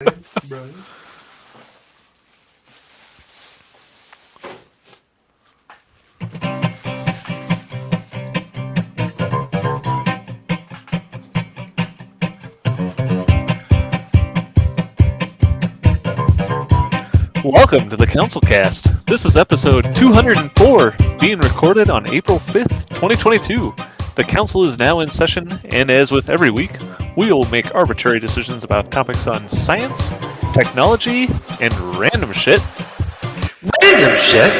Bro. Welcome to the CouncilCast. This is episode 204, being recorded on April 5th, 2022. The Council is now in session, and as with every week, we will make arbitrary decisions about topics on science, technology, and random shit. Random shit?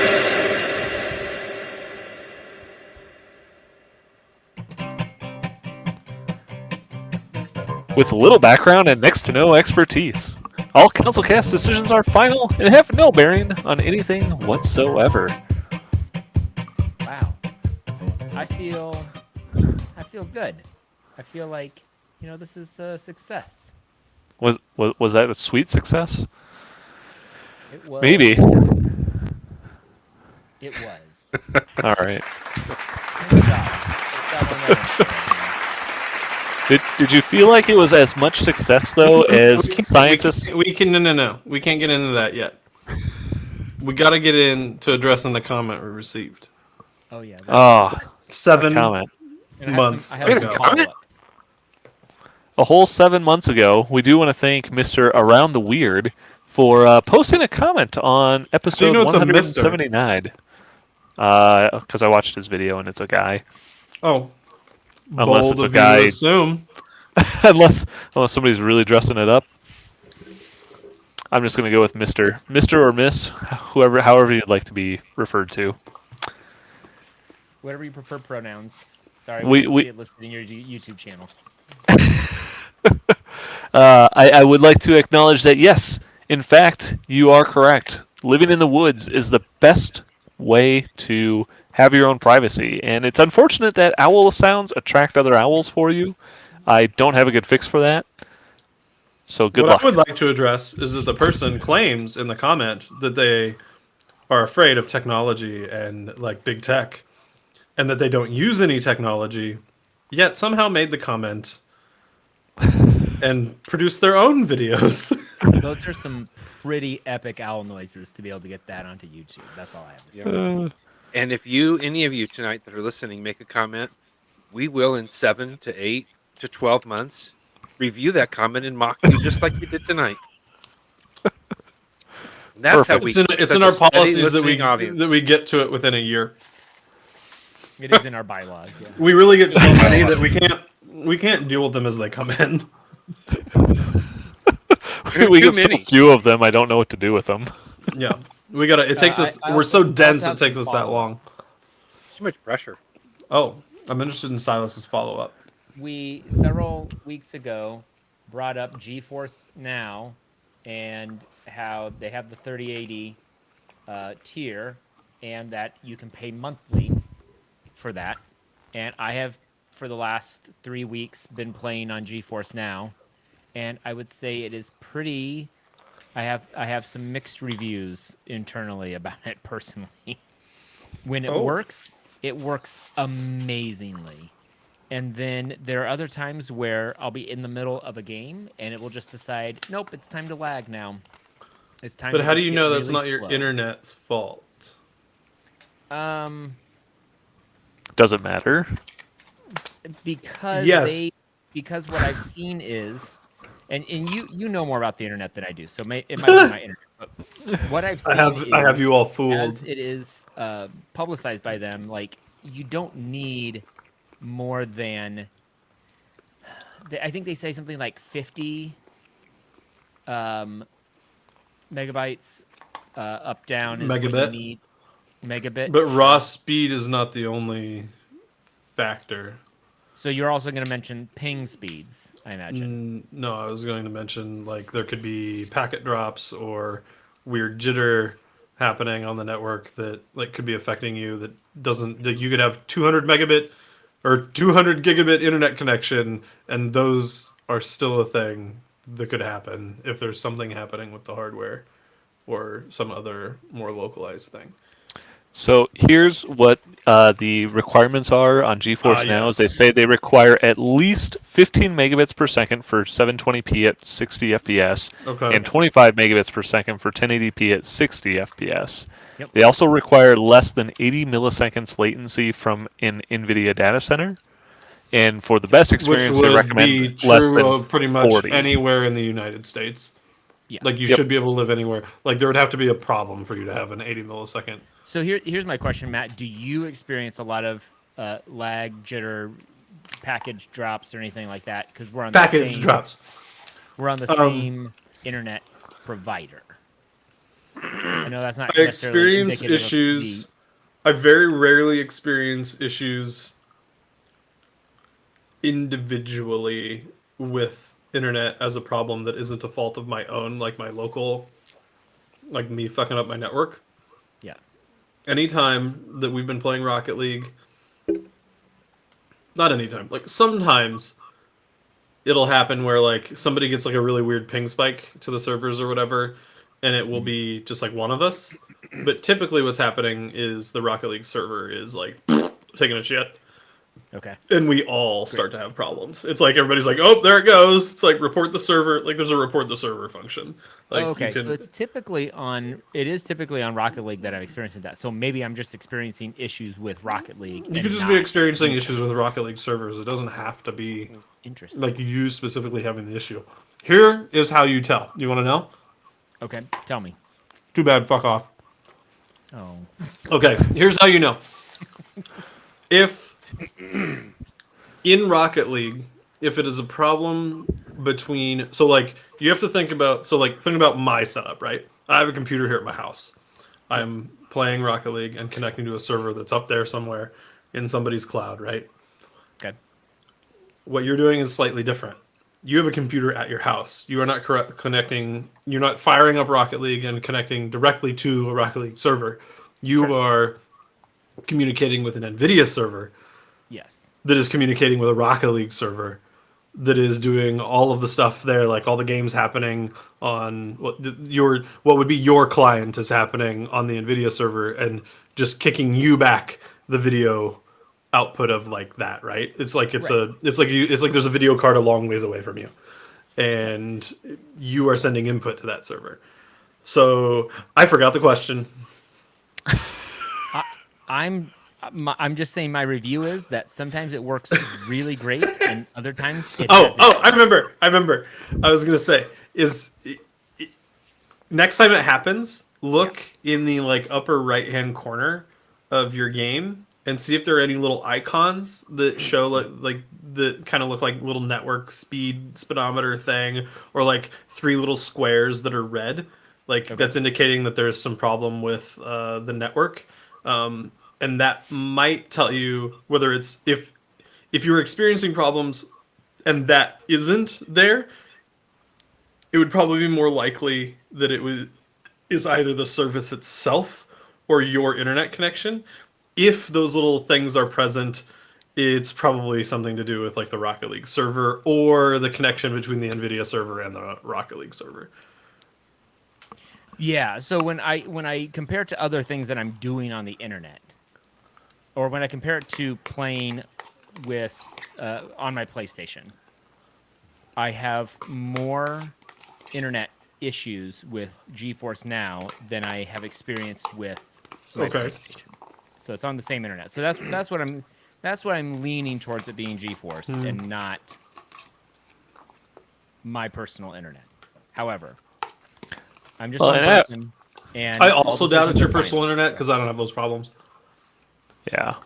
With little background and next to no expertise. All CouncilCast decisions are final and have no bearing on anything whatsoever. Wow. I feel good. I feel like, this is a success. Was that a sweet success? It was. Maybe. It was. All right. Good job. Good job on Did you feel like it was as much success though as scientists? We can no. We can't get into that yet. We got to get into addressing the comment we received. Oh yeah. Oh, 7 comment. months I have some follow-up. A whole 7 months ago, we do want to thank Mr. Around the Weird for posting a comment on episode it's a Mr.? 179. Because I watched his video and it's a guy. Oh, Unless bold it's a of you guy. to assume. unless somebody's really dressing it up. I'm just going to go with Mr. or Miss, however you'd like to be referred to. Whatever you prefer pronouns. Sorry, We- we see it listed in your YouTube channel. I would like to acknowledge that, yes, in fact, you are correct. Living in the woods is the best way to have your own privacy. And it's unfortunate that owl sounds attract other owls for you. I don't have a good fix for that. So good What luck. I would like to address is that the person claims in the comment that they are afraid of technology and like big tech, and that they don't use any technology, yet somehow made the comment and produced their own videos. Those are some pretty epic owl noises to be able to get that onto YouTube. That's all I have to say. And if any of you tonight that are listening, make a comment, we will in 7 to 8 to 12 months review that comment and mock you just like we did tonight. And that's how we. It's in our policies that we get to it within a year. It is in our bylaws. Yeah. We really get so many that we can't deal with them as they come in. We get so few of them, I don't know what to do with them. Yeah, we gotta. It takes us. We're so dense. It takes us that long. Too much pressure. Oh, I'm interested in Silas's follow-up. We several weeks ago brought up GeForce Now and how they have the 3080 tier and that you can pay monthly for that. And I have for the last 3 weeks been playing on GeForce Now, and I would say it is pretty. I have some mixed reviews internally about it personally. When it works amazingly. And then there are other times where I'll be in the middle of a game and it will just decide, nope, it's time to lag now. It's time. But to how do just you get know that's really not your slow. internet's fault? Doesn't matter. Because Yes. because what I've seen is, and you know more about the internet than I do, so it might be my internet. But what I've seen I have you all fooled. as it is publicized by them, like you don't need more than. I think they say something like 50 megabytes up down is what you Megabit? need. Megabit. But raw speed is not the only factor. So you're also going to mention ping speeds, I imagine. No, I was going to mention like there could be packet drops or weird jitter happening on the network that like could be affecting you. That doesn't. That you could have 200 megabit or 200 gigabit internet connection, and those are still a thing that could happen if there's something happening with the hardware or some other more localized thing. So here's what the requirements are on GeForce Now. Is they Yes. say they require at least 15 megabits per second for 720p at 60 FPS Okay. and 25 megabits per second for 1080p at 60 FPS. Yep. They also require less than 80 milliseconds latency from an NVIDIA data center. And for the best Which experience, they would be recommend less true than of pretty much 40. anywhere in the United States. Yeah. Like you Yep. should be able to live anywhere. Like there would have to be a problem for you to have an 80 millisecond. So here's my question, Matt. Do you experience a lot of lag, jitter, package drops, or anything like that? Because we're on the Package same, drops. We're on the same internet provider. I know that's not I necessarily experience indicative of issues. I very rarely experience issues individually with internet as a problem that isn't a fault of my own, like my local, like me fucking up my network. Yeah. Anytime that we've been playing Rocket League, not anytime, like sometimes it'll happen where like somebody gets like a really weird ping spike to the servers or whatever, and it will be just like one of us. But typically what's happening is the Rocket League server is like taking a shit. Okay. And we all start to have problems. It's like everybody's like, "Oh, there it goes." It's like report the server. Like there's a report the server function. Like Oh, okay. you can, So it is typically on Rocket League that I'm experiencing that. So maybe I'm just experiencing issues with Rocket League. you could just be experiencing issues with Rocket League servers. It doesn't have to be Interesting. like you specifically having the issue. Here is how you tell. You want to know? Okay. Tell me. Too bad. Fuck off. Oh. Okay. Here's how you know. If in Rocket League, if it is a problem between, so like you have to think about, think about my setup, right? I have a computer here at my house. I'm playing Rocket League and connecting to a server that's up there somewhere in somebody's cloud, right? Okay. What you're doing is slightly different. You have a computer at your house. You are not connecting, you're not firing up Rocket League and connecting directly to a Rocket League server. You are communicating with an NVIDIA server Yes. that is communicating with a Rocket League server that is doing all of the stuff there, like all the games happening on what would be your client is happening on the NVIDIA server and just kicking you back the video output of like that, right? It's like it's like there's a video card a long ways away from you, and you are sending input to that server. So I forgot the question. I'm just saying my review is that sometimes it works really great and other times it doesn't. I remember. I was gonna say next time it happens, look in the like upper right hand corner of your game and see if there are any little icons that show like that kind of look like little network speed speedometer thing, or like three little squares that are red, like that's indicating that there's some problem with the network. And that might tell you whether it's if you're experiencing problems and that isn't there, it would probably be more likely that is either the service itself or your internet connection. If those little things are present, it's probably something to do with like the Rocket League server or the connection between the NVIDIA server and the Rocket League server. Yeah, so when I compare it to other things that I'm doing on the internet, or when I compare it to playing with on my PlayStation, I have more internet issues with GeForce Now than I have experienced with my PlayStation. So it's on the same internet. So that's what I'm leaning towards it being GeForce and not my personal internet. However, I'm just one person, and I also doubt it's your decisions are personal final, internet so. because I don't have those problems. Yeah.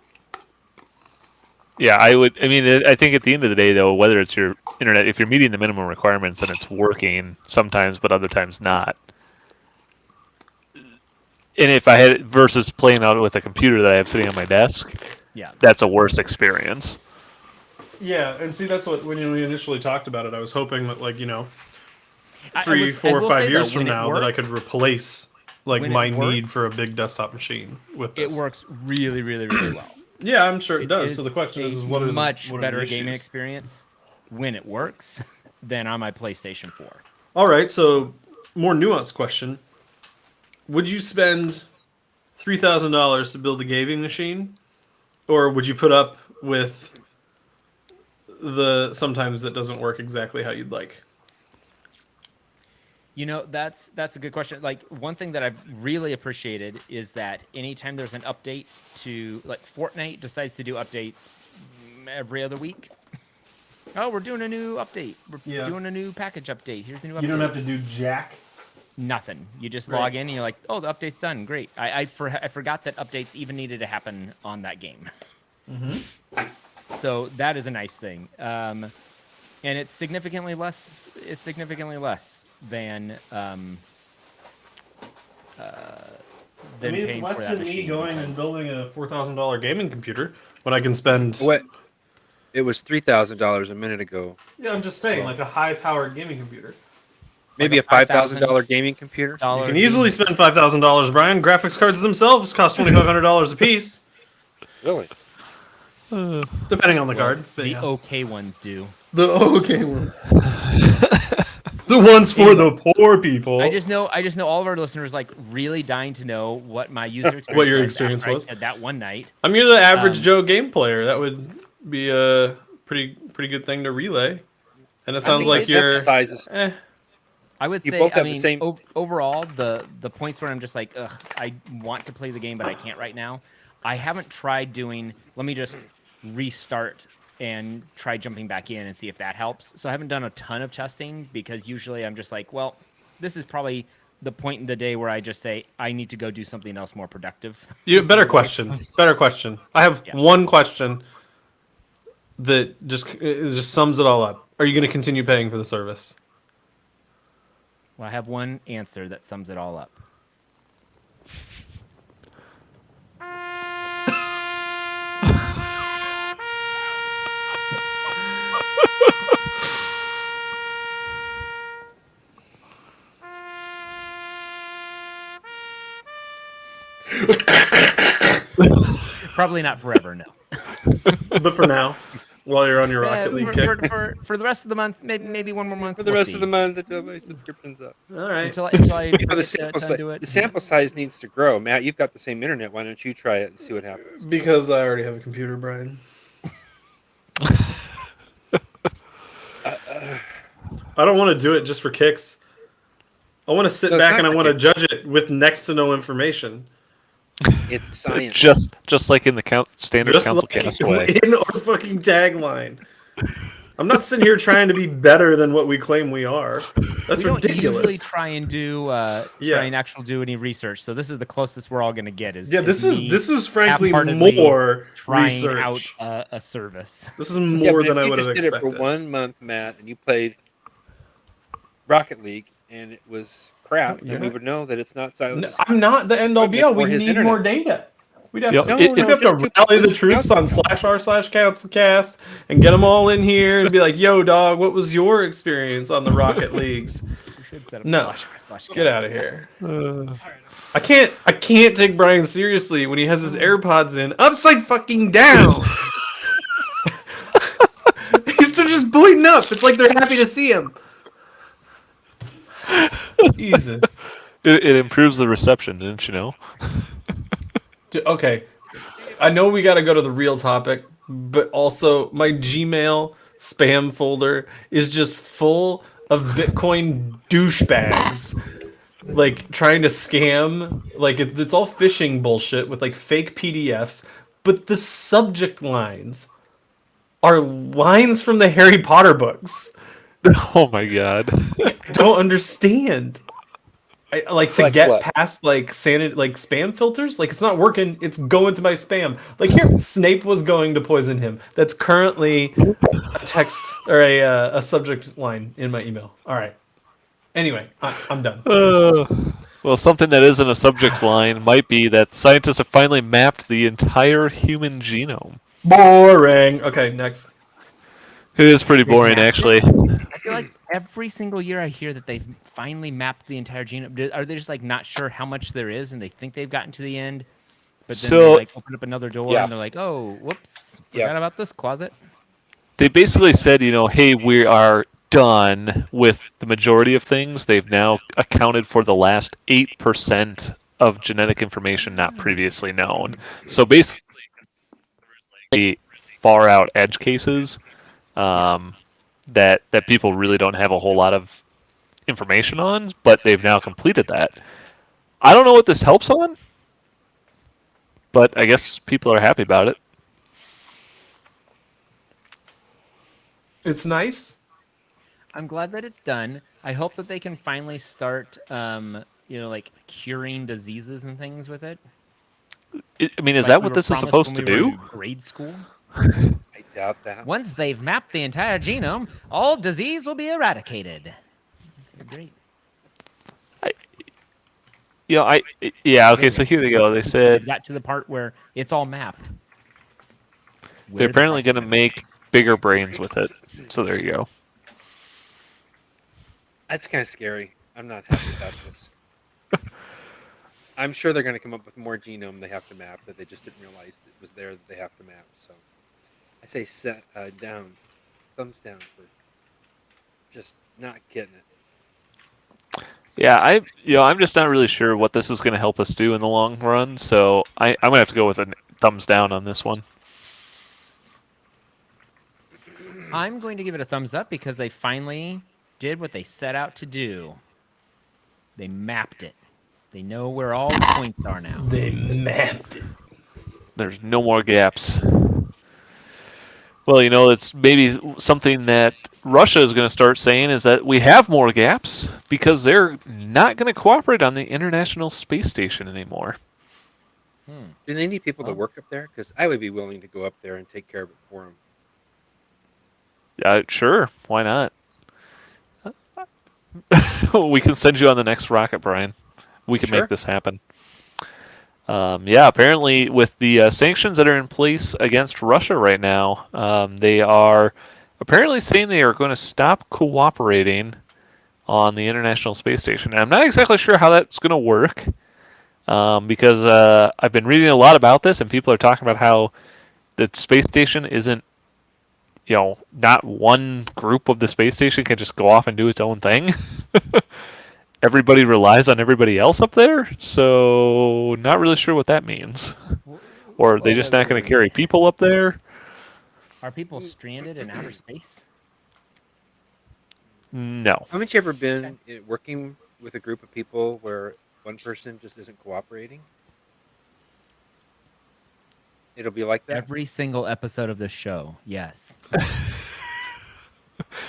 Yeah, I would. I mean, I think at the end of the day, though, whether it's your internet, if you're meeting the minimum requirements and it's working sometimes, but other times not. And if I had versus playing out with a computer that I have sitting on my desk, that's a worse experience. Yeah, and see, that's what when we initially talked about it, I was hoping that, like, 3, I 4, will 5 say, years though, from when it now, that I works- could replace like when my it need works, for a big desktop machine with this. It works really, really, really well. Yeah, I'm sure it does. is So the question is a what are much what are better the gaming issues? experience when it works than on my PlayStation 4. All right, so more nuanced question: would you spend $3,000 to build a gaming machine, or would you put up with the sometimes that doesn't work exactly how you'd like? You know, that's a good question. Like, one thing that I've really appreciated is that anytime there's an update to, like, Fortnite decides to do updates every other week. Oh, we're doing a new update. We're doing a new package update. Here's a new update. You don't have to do jack. Nothing. You just Right. log in and you're like, oh, the update's done. Great. I forgot that updates even needed to happen on that game. So that is a nice thing. And it's significantly less. It's significantly less than I than mean, it's paying less for that than me machine going and because- building a $4,000 gaming computer when I can spend. What? It was $3,000 a minute ago. Yeah, I'm just saying, like a high-powered gaming computer. Maybe Like a a $5,000 gaming computer. You can easily spend $5,000, Brian. Graphics cards themselves cost $2,500 a piece, Really? depending on the card. But The yeah. okay ones do. The okay ones. The ones for the poor people. I just know all of our listeners like really dying to know what my user experience What your was experience after was. I said that one night. I mean, you're the average Joe game player. That would be a pretty good thing to relay. And it sounds mean, like it's you're. Sizes. I would You say, both I have the mean, same- overall, the points where I'm just like, ugh, I want to play the game, but I can't right now. I haven't tried doing, let me just restart and try jumping back in and see if that helps. So I haven't done a ton of testing because usually I'm just like, well, this is probably the point in the day where I just say, I need to go do something else more productive. Better question. Better question. I have Yeah. one question that just sums it all up. Are you going to continue paying for the service? Well, I have one answer that sums it all up. Probably not forever, no. But for now, while you're on your Rocket League kick. For the rest of the month, maybe one more month. For the we'll rest see. of the month until my subscription's up. All right. Until I You know, get the to sample, time to it. the sample size needs to grow. Matt, you've got the same internet. Why don't you try it and see what happens? Because I already have a computer, Brian. I don't want to do it just for kicks. I want to sit No, it's back not and I for want to kicks. judge it with next to no information. It's science. Just like in the standard Just CouncilCast like way. in our fucking tagline. I'm not sitting here trying to be better than what we claim we are. That's we don't ridiculous. usually try and do Yeah. try and actually do any research. So this is the closest we're all going to get. Yeah, this is frankly half-heartedly more trying research. out a service. This is Yeah, more but than if I you would have just did expected. it for 1 month, Matt, and you played Rocket League and it was crap, You're then we not- would know that it's not No, Silas's. I'm not the end all be all. We Or his need internet. more data. We'd have Yep. to, No, we'd no, have to just do- rally the just troops on /r/CouncilCast and get them all in here and be like, "Yo, dog, what was your experience on the Rocket Leagues? We should set up No. slash Get out of here." I can't take Brian seriously when he has his AirPods in upside fucking down. He's just pointing up. It's like they're happy to see him. Jesus. It improves the reception, didn't you know? Okay. I know we got to go to the real topic, but also my Gmail spam folder is just full of Bitcoin douchebags. Like trying to scam, like it's all phishing bullshit with like fake PDFs, but the subject lines are lines from the Harry Potter books. Oh my god. I don't understand. I like to Like get what? past like spam filters. Like it's not working. It's going to my spam. Like here, Snape was going to poison him. That's currently a text or a subject line in my email. All right. Anyway, I'm done. Well, something that isn't a subject line might be that scientists have finally mapped the entire human genome. Boring. Okay, next. It is pretty boring, mapped actually. I feel like every single year I hear that they've finally mapped the entire genome. Are they just like not sure how much there is and they think they've gotten to the end? But then So- they like open up another door Yeah. and they're like, oh, whoops, Yeah. forgot about this closet. They basically said, hey, we are done with the majority of things. They've now accounted for the last 8% of genetic information not previously known. So basically, far out edge cases that people really don't have a whole lot of information on, but they've now completed that. I don't know what this helps on, but I guess people are happy about it. It's nice. I'm glad that it's done. I hope that they can finally start, like curing diseases and things with it. I mean, is Like that we what were this is promised supposed when to we were do? in grade school. I doubt that. Once they've mapped the entire genome, all disease will be eradicated. Okay, great. Okay. So here they go. They said They got to the part where it's all mapped. they're Where the apparently going to question make bigger brains with it. So there you go. That's kind of scary. I'm not happy about this. I'm sure they're going to come up with more genome they have to map that they just didn't realize it was there that they have to map. So I say down, thumbs down for just not getting it. Yeah, I'm just not really sure what this is going to help us do in the long run. So I'm going to have to go with a thumbs down on this one. I'm going to give it a thumbs up because they finally did what they set out to do. They mapped it. They know where all the points are now. They mapped it. There's no more gaps. Well, it's maybe something that Russia is going to start saying is that we have more gaps because they're not going to cooperate on the International Space Station anymore. Do they need people to work up there? Because I would be willing to go up there and take care of it for them. Sure. Why not? We can send you on the next rocket, Brian. We can Sure. make this happen. Apparently with the sanctions that are in place against Russia right now, they are apparently saying they are going to stop cooperating on the International Space Station. And I'm not exactly sure how that's going to work because I've been reading a lot about this, and people are talking about how the space station isn't, not one group of the space station can just go off and do its own thing. Everybody relies on everybody else up there, so not really sure what that means. Or are they just not going to carry people up there? Are people stranded in outer space? No. Haven't you ever been working with a group of people where one person just isn't cooperating? It'll be like that. Every single episode of this show, yes.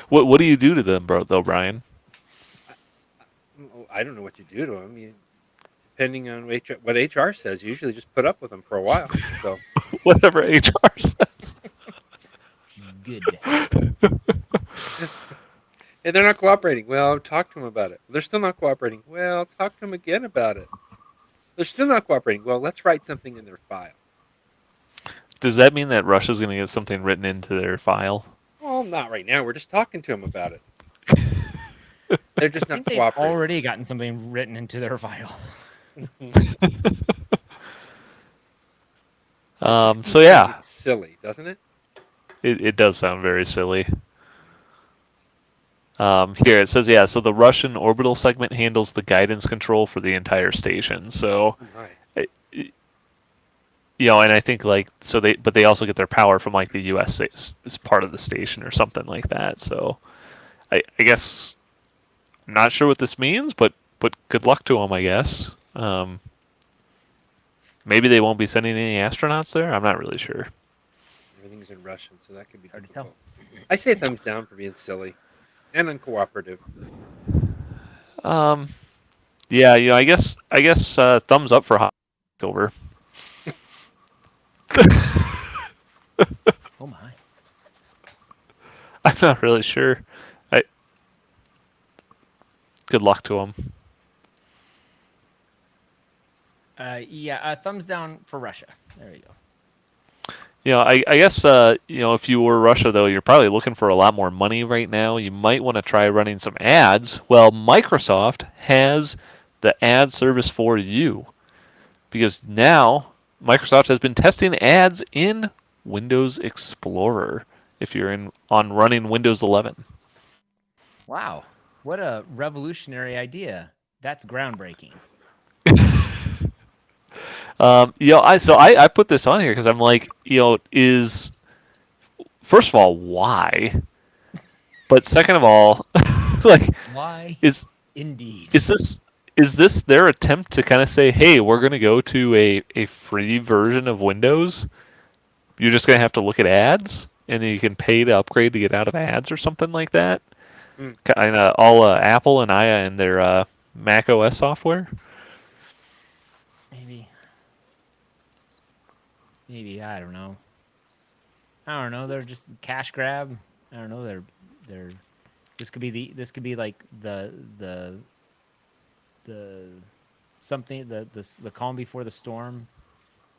What do you do to them, though, Brian? I don't know what you do to them. Depending on what HR says, you usually just put up with them for a while. So Whatever HR says. Good. and they're not cooperating. Well, talk to them about it. They're still not cooperating. Well, talk to them again about it. They're still not cooperating. Well, let's write something in their file. Does that mean that Russia's going to get something written into their file? Well, not right now. We're just talking to them about it. They're just I not think they've cooperating. already gotten something written into their file. So yeah, It's silly, doesn't it? it does sound very silly. Here it says, so the Russian orbital segment handles the guidance control for the entire station. So, Right. and I think but they also get their power from like the U.S. as part of the station or something like that. So, I guess I'm not sure what this means, but good luck to them, I guess. Maybe they won't be sending any astronauts there. I'm not really sure. Everything's in Russian, so that could be Hard to difficult. I say thumbs down for being silly and uncooperative. I guess thumbs up for October. Oh my. I'm not really sure. Good luck to them. Thumbs down for Russia. There you go. I guess if you were Russia though, you're probably looking for a lot more money right now. You might want to try running some ads. Well, Microsoft has the ad service for you because now Microsoft has been testing ads in Windows Explorer if you're on running Windows 11. Wow. What a revolutionary idea. That's groundbreaking. I put this on here because I'm like, is first of all why, but second of all, like, Why? is Indeed. is this their attempt to kind of say, hey, we're going to go to a free version of Windows? You're just going to have to look at ads, and then you can pay to upgrade to get out of ads or something like that. Mm. Kind of all Apple and Aya and their Mac OS software. Maybe I don't know. They're just cash grab. I don't know. They're. This could be like the something the calm before the storm,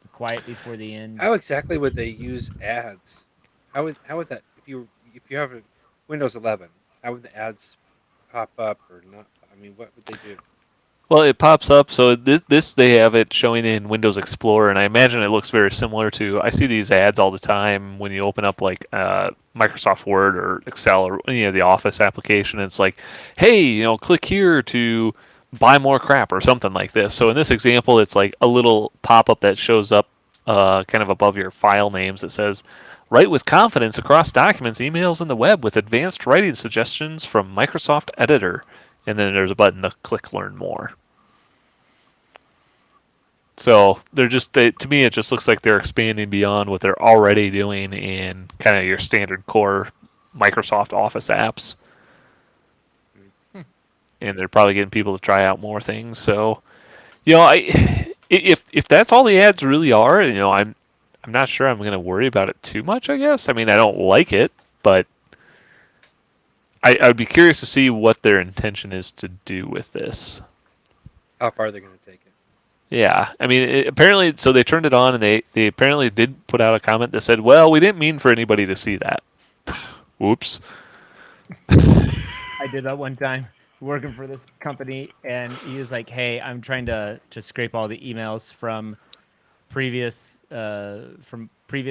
the quiet before the end. How exactly would they use ads? How would that if you have a Windows 11? How would the ads pop up or not? I mean, what would they do? Well, it pops up. So this they have it showing in Windows Explorer, and I imagine it looks very similar to. I see these ads all the time when you open up like Microsoft Word or Excel or the Office application. It's like, hey, click here to buy more crap or something like this. So in this example, it's like a little pop up that shows up kind of above your file names that says, "Write with confidence across documents, emails, and the web with advanced writing suggestions from Microsoft Editor." And then there's a button to click Learn More. So to me, it just looks like they're expanding beyond what they're already doing in kind of your standard core Microsoft Office apps. And they're probably getting people to try out more things. So, if that's all the ads really are, I'm not sure I'm going to worry about it too much. I guess. I mean, I don't like it, but I would be curious to see what their intention is to do with this. How far they're going to take it? Yeah, I mean, apparently, so they turned it on, and they apparently did put out a comment that said, "Well, we didn't mean for anybody to see that." Whoops. I did that one time working for this company, and he was like, "Hey, I'm trying to scrape all the emails from previous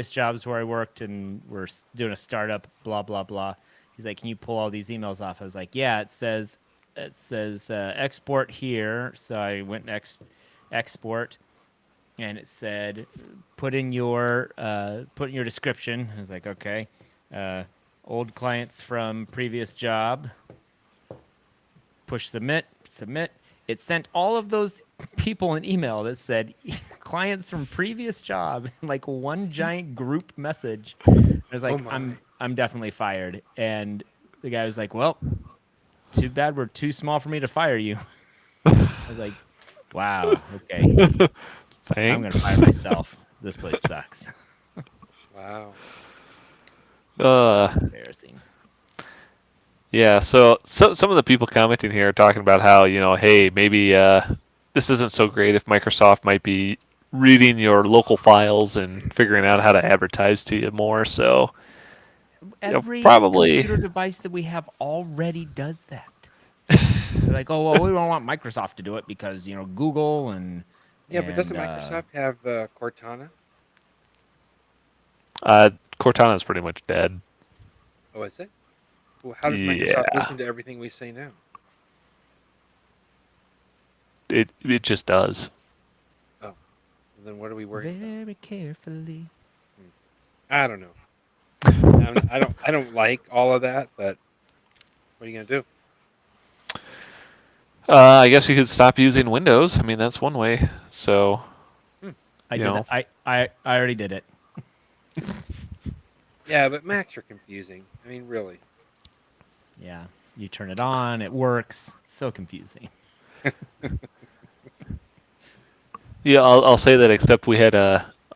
jobs where I worked, and we're doing a startup, blah blah blah." He's like, "Can you pull all these emails off?" I was like, "Yeah, it says export here." So I went and export, and it said, put in your description. I was like, "Okay, old clients from previous job." Push submit. It sent all of those people an email that said clients from previous job, like one giant group message. I was like, I'm definitely fired. And the guy was like, "Well, too bad we're too small for me to fire you." I was like, wow, okay. Thanks. I'm going to fire myself. This place sucks. Wow. Embarrassing. Yeah, so some of the people commenting here are talking about how, hey, maybe this isn't so great if Microsoft might be reading your local files and figuring out how to advertise to you more. So Every probably computer device that we have already does that. They're like, "Oh, well, we don't want Microsoft to do it because, Google and..." Yeah, but doesn't Microsoft have Cortana? Cortana's pretty much dead. Oh, is it? Well, how does Microsoft listen to everything we say now? It just does. Oh, well, then what are we worried about? Very carefully. I don't know. I don't like all of that, but what are you gonna do? I guess you could stop using Windows. I mean, that's one way. So I did that. I already did it. Yeah, but Macs are confusing. I mean, really. Yeah, you turn it on, it works. It's so confusing. Yeah, I'll say that. Except we had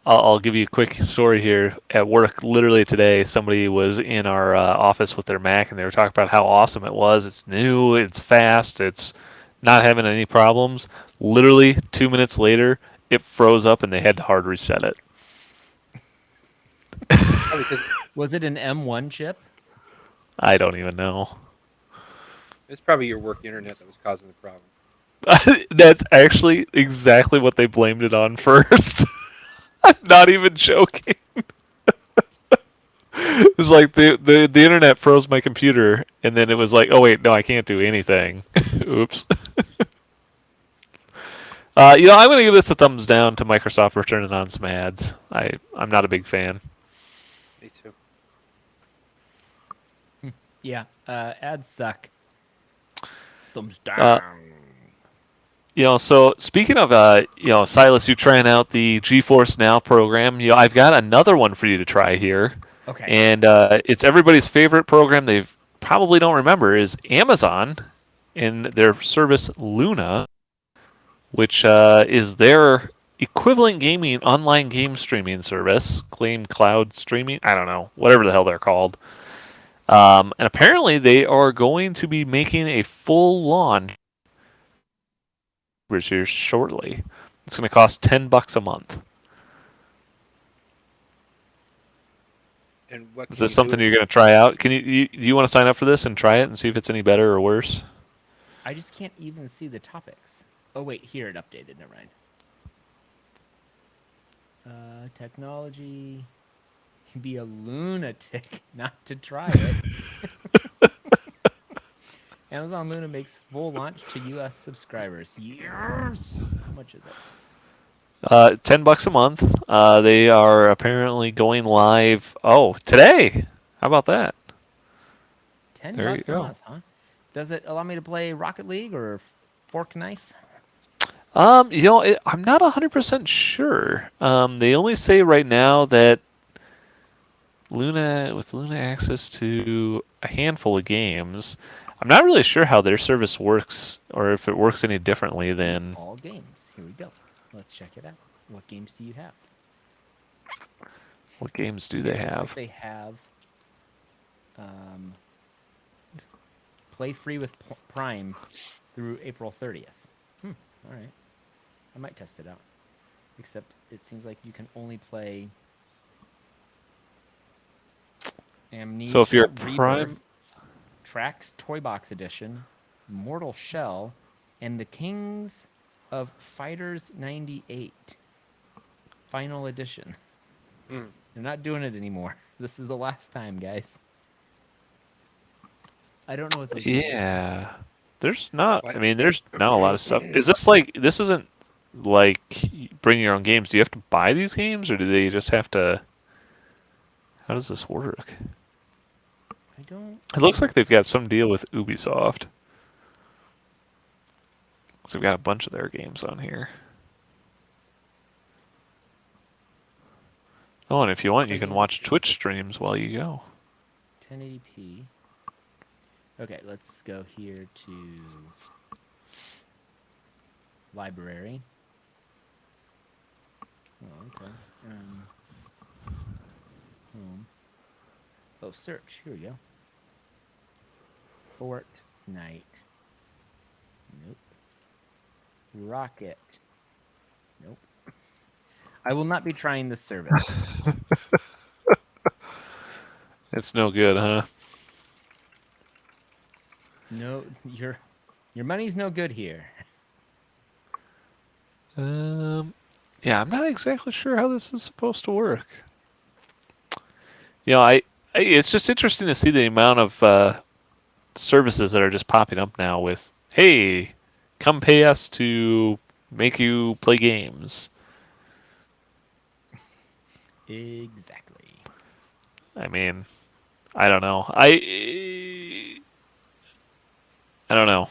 I'll give you a quick story here. At work, literally today, somebody was in our office with their Mac, and they were talking about how awesome it was. It's new, it's fast, it's not having any problems. Literally 2 minutes later, it froze up, and they had to hard reset it. Was it an M1 chip? I don't even know. It's probably your work internet that was causing the problem. That's actually exactly what they blamed it on first. I'm not even joking. It was like the internet froze my computer, and then it was like, oh wait, no, I can't do anything. Oops. I'm going to give this a thumbs down to Microsoft for turning on some ads. I'm not a big fan. Me too. Yeah, ads suck. Thumbs down. So speaking of, Silas, you trying out the GeForce Now program. I've got another one for you to try here. Okay. And it's everybody's favorite program they probably don't remember is Amazon in their service Luna, which is their equivalent gaming online game streaming service, claim cloud streaming. I don't know, whatever the hell they're called. And apparently they are going to be making a full launch here shortly. It's going to cost $10 a month. And what Is can this you something do? you're going to try out? Do you want to sign up for this and try it and see if it's any better or worse? I just can't even see the topics. Oh wait, here it updated. Never mind. Technology. You'd be a lunatic not to try it. Amazon Luna makes full launch to U.S. subscribers. Yes. How much is it? $10 a month. They are apparently going live. Oh, today. How about that? $10 There you a go. month, huh? Does it allow me to play Rocket League or Fork Knife? I'm not 100% sure. They only say right now that Luna access to a handful of games. I'm not really sure how their service works or if it works any differently than. All games. Here we go. Let's check it out. What games do you have? What games do they Looks like have? they have play free with Prime through April 30th. All right. I might test it out. Except it seems like you can only play Amnesia So if you're Rebirth, Prime, Trax Toy Box Edition, Mortal Shell, and the Kings of Fighters 98 Final Edition. They're not doing it anymore. This is the last time, guys. I don't know what those games are. yeah, there's not. What? I mean, there's not a lot of stuff. Is this like this isn't like bring your own games? Do you have to buy these games, or do they just have to? How does this work? I don't. It looks like they've got some deal with Ubisoft. So we've got a bunch of their games on here. Oh, and if you want, you can watch Twitch streams while you go. 1080p. Okay, let's go here to library. Oh, okay. Home. Oh, search. Here we go. Fortnite. Nope. Rocket. Nope. I will not be trying this service. It's no good, huh? No, your money's no good here. Yeah, I'm not exactly sure how this is supposed to work. It's just interesting to see the amount of services that are just popping up now with, hey, come pay us to make you play games. Exactly. I mean, I don't know. I don't know.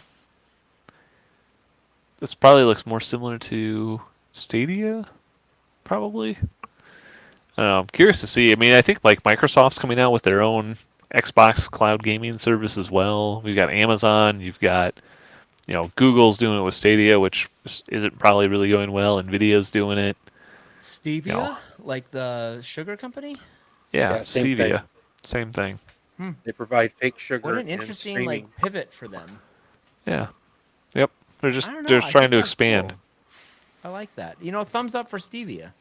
This probably looks more similar to Stadia, probably. I don't know. I'm curious to see. I mean, I think like Microsoft's coming out with their own Xbox cloud gaming service as well. We've got Amazon. You've got, Google's doing it with Stadia, which isn't probably really going well. Nvidia's doing it. Stevia, like the sugar company. Yeah, Yeah, same Stevia, thing. same thing. They provide fake sugar What an and interesting streaming. pivot for them. Yeah, yep. They're just I don't know. they're I trying think to that's expand. cool. I like that. Thumbs up for Stevia.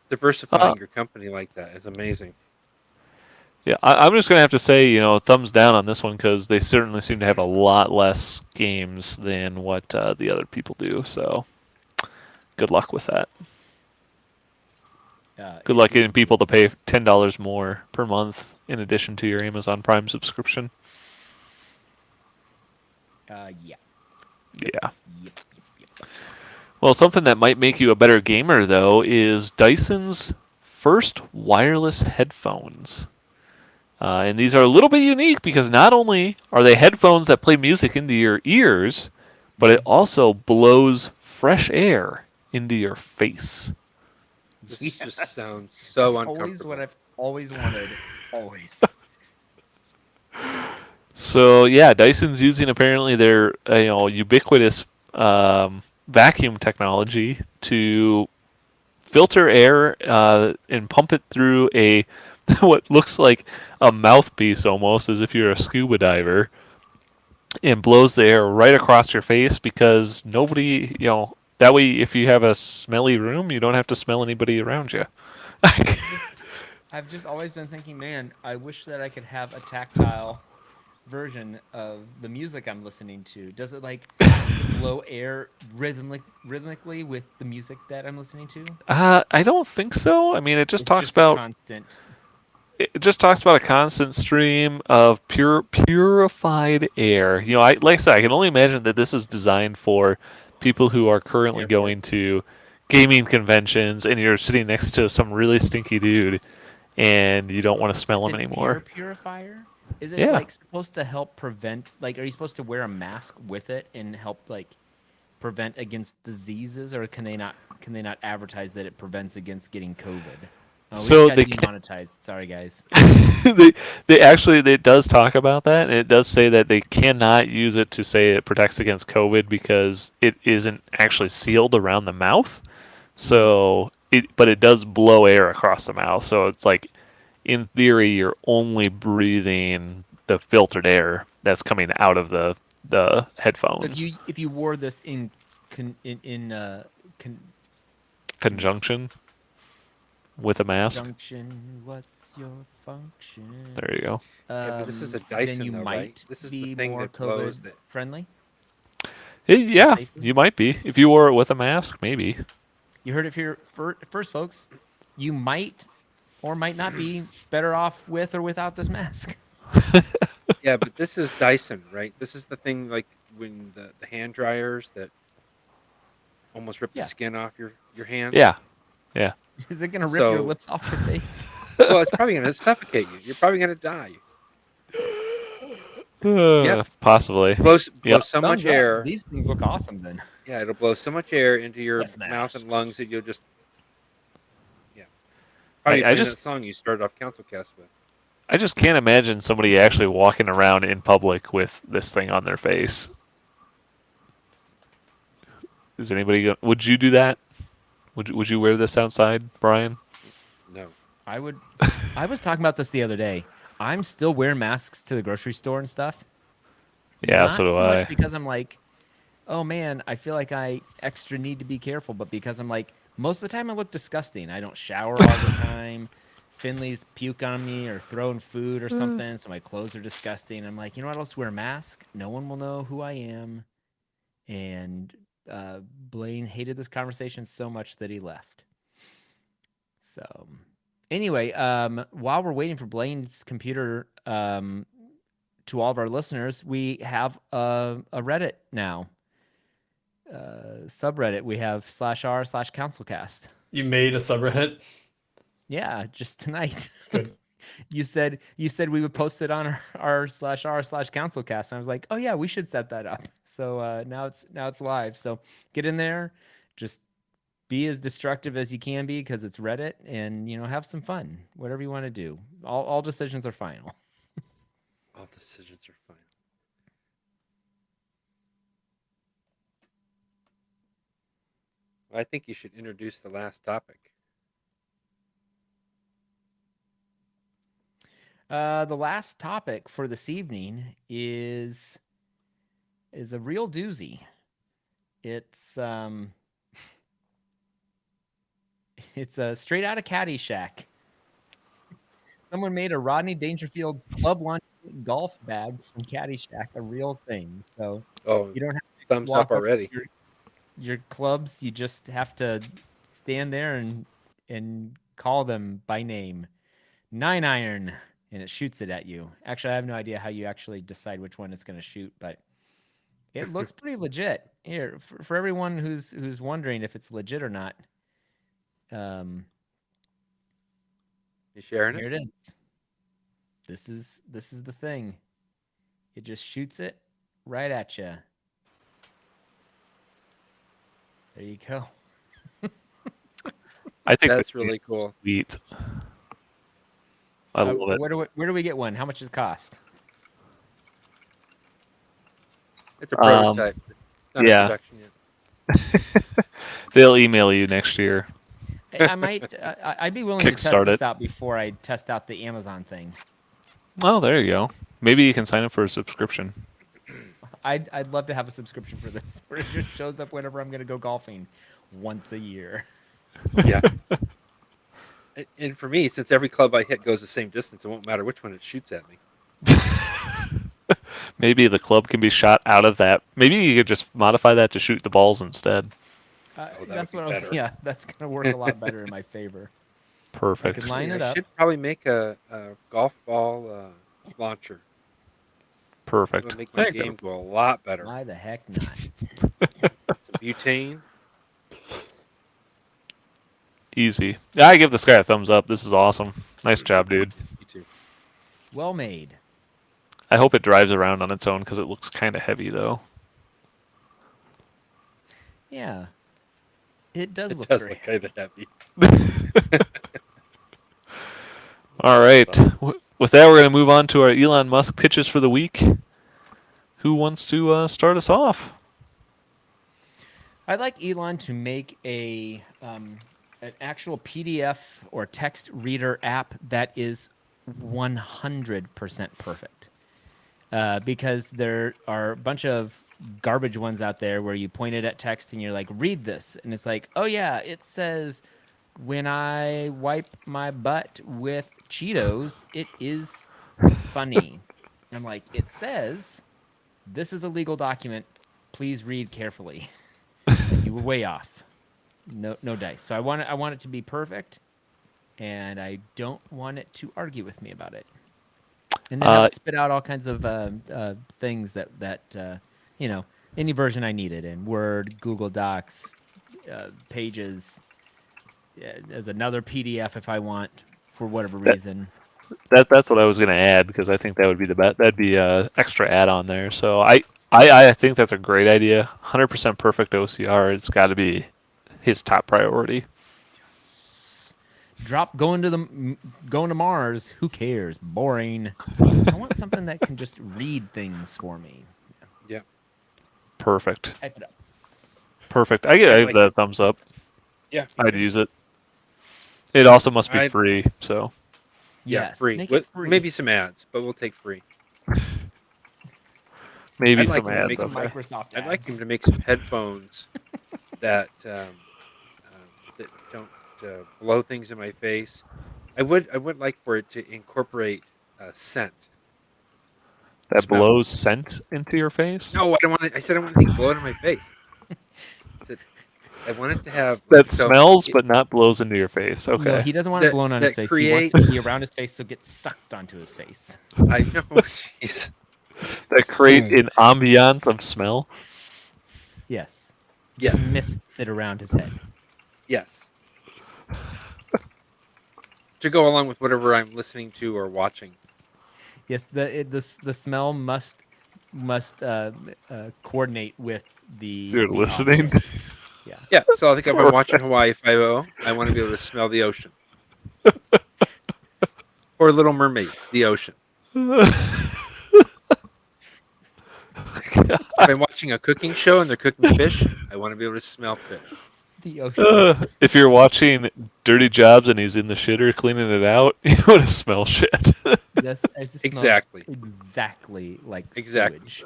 Diversifying your company like that is amazing. Yeah, I'm just gonna have to say, thumbs down on this one because they certainly seem to have a lot less games than what the other people do. So, good luck with that. Good luck getting people to pay $10 more per month in addition to your Amazon Prime subscription. Yeah. Yeah. Yep. Well, something that might make you a better gamer, though, is Dyson's first wireless headphones. And these are a little bit unique because not only are they headphones that play music into your ears, but it also blows fresh air into your face. This Yes. just sounds so That's uncomfortable. always what I've always wanted. Always. So yeah, Dyson's using apparently their ubiquitous vacuum technology to filter air and pump it through a what looks like a mouthpiece almost, as if you're a scuba diver, and blows the air right across your face because nobody, that way if you have a smelly room, you don't have to smell anybody around you. I've just always been thinking, man, I wish that I could have a tactile version of the music I'm listening to. Does it like blow air rhythmically with the music that I'm listening to? I don't think so. I mean, it just It's talks just a about constant. it just talks about a constant stream of purified air. Like I said, I can only imagine that this is designed for people who are currently going Airports. to gaming conventions, and you're sitting next to some really stinky dude, and you don't want to smell It's him an air anymore. purifier. Is it Yeah. like supposed to help prevent? Like, are you supposed to wear a mask with it and help like prevent against diseases, or can they not? Can they not advertise that it prevents against getting COVID? Oh, we So just got they can, demonetized. Sorry, guys. they actually it does talk about that, and it does say that they cannot use it to say it protects against COVID because it isn't actually sealed around the mouth. So but it does blow air across the mouth. So it's like, in theory, you're only breathing the filtered air that's coming out of the So headphones. if you wore this in con, in con, Conjunction with a mask. conjunction, what's your function? There you go. Yeah, but this is a Then Dyson, you though, right? might This is the be thing more that blows COVID that. friendly. Yeah, Safely? you might be if you wore it with a mask, maybe. You heard it here first, folks. You might or might not be better off with or without this mask. Yeah, but this is Dyson, right? This is the thing, like when the hand dryers that almost rip the Yeah. skin off your hand. Yeah, yeah. Is it gonna rip your So- lips off your face? Well, it's probably gonna suffocate you. You're probably gonna die. Yep. Possibly. Blow Yep. so much Thumbs up. air. These things look awesome. Then Yeah, it'll blow so much air into your Death mouth and mask. lungs that you'll just. Yeah. Probably I playing just- that song you started off CouncilCast with. I just can't imagine somebody actually walking around in public with this thing on their face. Is anybody? Would you do that? Would you wear this outside, Brian? No. I would. I was talking about this the other day. I'm still wearing masks to the grocery store and stuff. Yeah, Not so do much I. because I'm like, oh man, I feel like I extra need to be careful. But because I'm like, most of the time I look disgusting. I don't shower all the time. Finley's puke on me or throwing food or something, so my clothes are disgusting. I'm like, you know what? I'll just wear a mask. No one will know who I am. And Blaine hated this conversation so much that he left. So anyway, while we're waiting for Blaine's computer, to all of our listeners, we have a Reddit now. Subreddit. We have /r/CouncilCast. You made a subreddit. Yeah, just tonight. Good. You said we would post it on our /r/CouncilCast. And I was like, oh yeah, we should set that up. So now it's live. So get in there, just be as destructive as you can be because it's Reddit, and have some fun. Whatever you want to do. All decisions are final. All decisions are final. Well, I think you should introduce the last topic. The last topic for this evening is a real doozy. It's it's straight out of Caddyshack. Someone made a Rodney Dangerfield's club lunch golf bag from Caddyshack a real thing. So Oh, you don't have to thumbs walk up already. your clubs. You just have to stand there and call them by name. 9-iron. And it shoots it at you. Actually, I have no idea how you actually decide which one it's going to shoot, but It looks pretty legit. Here, for everyone who's wondering if it's legit or not, um, You sharing here it? it is. This is the thing. It just shoots it right at you. There you go. I think That's that's really cool. sweet. I love it. Where do we get one? How much does it cost? It's a prototype. It's not yeah. in production yet. They'll email you next year. I might. I'd be willing to test Kickstart this it. out before I test out the Amazon thing. Oh, there you go. Maybe you can sign up for a subscription. I'd love to have a subscription for this, where it just shows up whenever I'm going to go golfing once a year. Yeah. And for me, since every club I hit goes the same distance, it won't matter which one it shoots at me. Maybe the club can be shot out of that. Maybe you could just modify that to shoot the balls instead. That's would what be I was. better. Yeah, that's going to work a lot better in my favor. Perfect. could line it I up. should probably make a golf ball launcher. It Perfect. would make my There you go. game go a lot better. Why the heck not? Some butane. Easy. Yeah, I give this guy a thumbs up. This is awesome. Nice job, dude. You too. Well made. I hope it drives around on its own because it looks kind of heavy, though. Yeah. It does It look does very look kind of heavy. All right. With that, we're going to move on to our Elon Musk pitches for the week. Who wants to start us off? I'd like Elon to make an actual PDF or text reader app that is 100% perfect. Because there are a bunch of garbage ones out there where you point it at text and you're like, read this. And it's like, oh, yeah, it says when I wipe my butt with Cheetos, it is funny. And I'm like, it says this is a legal document. Please read carefully. And you were way off. No dice. So I want it to be perfect, and I don't want it to argue with me about it. And then have it spit out all kinds of things that any version I needed in Word, Google Docs, Pages, as another PDF if I want for whatever reason. That's what I was going to add because I think that would be the best. That'd be extra add-on there. So I think that's a great idea. 100% perfect OCR. It's got to be his top priority. Going to Mars. Who cares? Boring. I want something that can just read things for me. Yeah. Perfect. Type it up. Perfect. I give like that a it. thumbs up. Yeah. I'd use it. It also must be I'd- free. So Yeah, Yes, free. make it free. Maybe some ads, but we'll take free. maybe I'd like some him to ads. make some Okay. Microsoft I'd like him ads. to make some headphones that don't blow things in my face. I would like for it to incorporate scent. That smells. blows scent into your face. No, I don't want it. I said I want anything blown in my face. I said I want it to have That so smells, it- but not blows into your face. Okay. No, he doesn't want it That- blown on his that face. He wants it to be creates- around his face so it gets sucked onto his face. I know. Jeez. That create an ambiance of smell. Yes. Yes. Just mists it around his head. Yes. To go along with whatever I'm listening to or watching. Yes, the smell must coordinate with the. You're the listening. audio. Yeah. Yeah. So I think if I'm watching Hawaii Five-0, I want to be able to smell the ocean. Or Little Mermaid, the ocean. If I'm watching a cooking show and they're cooking fish, I want to be able to smell fish. The ocean. If you're watching Dirty Jobs and he's in the shitter cleaning it out, you want to smell shit. Yes, it smells Exactly. Exactly like Exactly. sewage.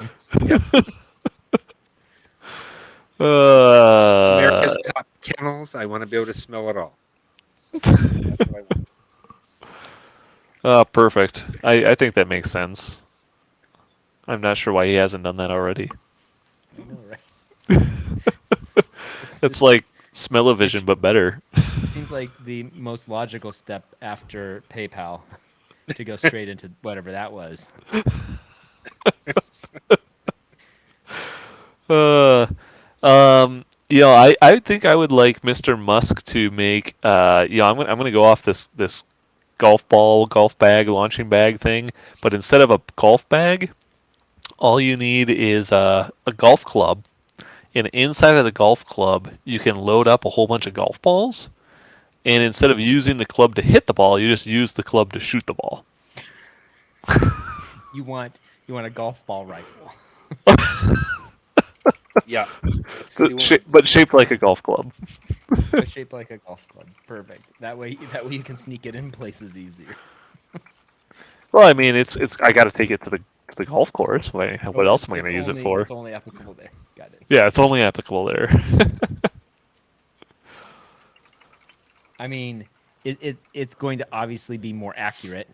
America's Top Kennels, I want to be able to smell it all. So that's what I want. Perfect. I think that makes sense. I'm not sure why he hasn't done that already. I know, right? It's like smell-o-vision, but better. Seems like the most logical step after PayPal to go straight into whatever that was. Uh, I think I would like Mr. Musk to make. I'm gonna go off this golf ball, golf bag, launching bag thing. But instead of a golf bag, all you need is a golf club. And inside of the golf club, you can load up a whole bunch of golf balls. And instead of using the club to hit the ball, you just use the club to shoot the ball. You want a golf ball rifle. Yeah. That's what he wants. But shaped like a golf club. But shaped like a golf club. Perfect. That way you can sneak it in places easier. Well, I mean, it's I got to take it to the golf course. What else am I going to use it for? It's only applicable there. Got it. Yeah, it's only applicable there. I mean, it's going to obviously be more accurate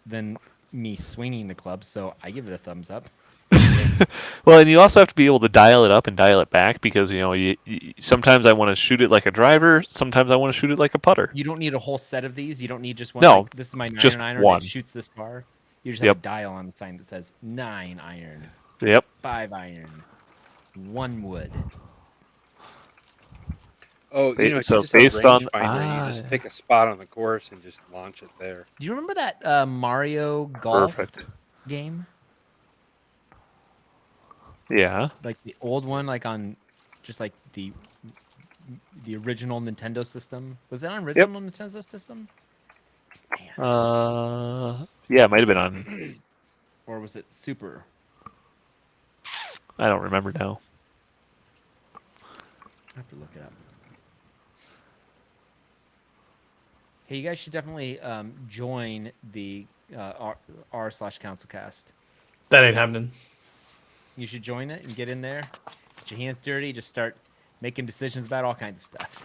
than me swinging the club, so I give it a thumbs up. Well, and you also have to be able to dial it up and dial it back because you sometimes I want to shoot it like a driver, sometimes I want to shoot it like a putter. You don't need a whole set of these. You don't need just one. No, like, this is my 9 just iron one. that shoots this far. You just Yep. have a dial on the sign that says 9 iron, Yep. 5 iron, 1 wood. Oh, you know, it's So just based a on rangefinder. You just pick a spot on the course and just launch it there. Do you remember that Mario golf Perfect. game? Yeah. Like the old one, like on just like the original Nintendo system. Was it on original Nintendo system? Yeah, it might have been on. Or was it Super? I don't remember now. I have to look it up. Hey, you guys should definitely join the r/CouncilCast. That ain't happening. You should join it and get in there. Get your hands dirty. Just start making decisions about all kinds of stuff.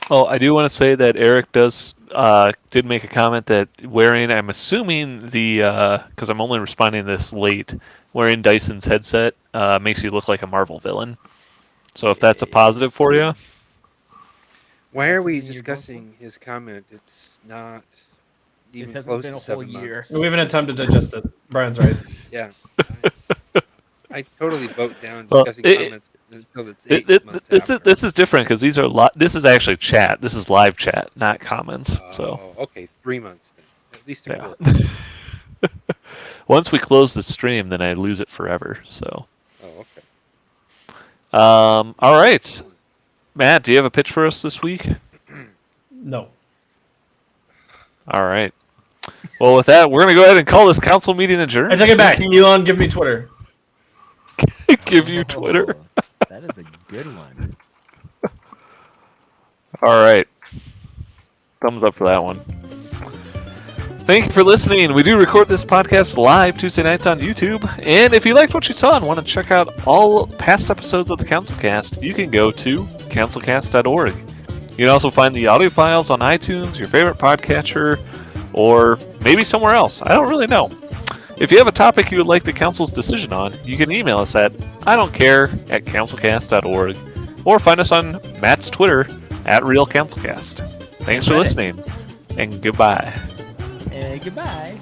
Oh, I do want to say that Eric did make a comment that wearing, I'm assuming because I'm only responding to this late, wearing Dyson's headset makes you look like a Marvel villain. So if that's a positive for you, Why are we something you're going for? discussing his comment? It's not It even hasn't close been to a whole 7 year. months. We haven't had time to digest it. Brian's right. Yeah. I totally vote down Well, discussing comments until it's 8 months after. this is different because these are this is actually chat. This is live chat, not comments. So Oh, okay, 3 months then. At least a yeah. quarter. Once we close the stream, then I lose it forever. So Oh, okay. all right, Matt, do you have a pitch for us this week? No. All right. Well, with that, we're going to go ahead and call this council meeting adjourned. I take it back. Elon, give me Twitter. Give you Twitter. Oh, that is a good one. All right. Thumbs up for that one. Thank you for listening. We do record this podcast live Tuesday nights on YouTube. And if you liked what you saw and want to check out all past episodes of the CouncilCast, you can go to councilcast.org. You can also find the audio files on iTunes, your favorite podcatcher, or maybe somewhere else. I don't really know. If you have a topic you would like the council's decision on, you can email us at idon'tcare@councilcast.org or find us on Matt's Twitter @RealCouncilCast. Thanks for listening, and goodbye. Goodbye.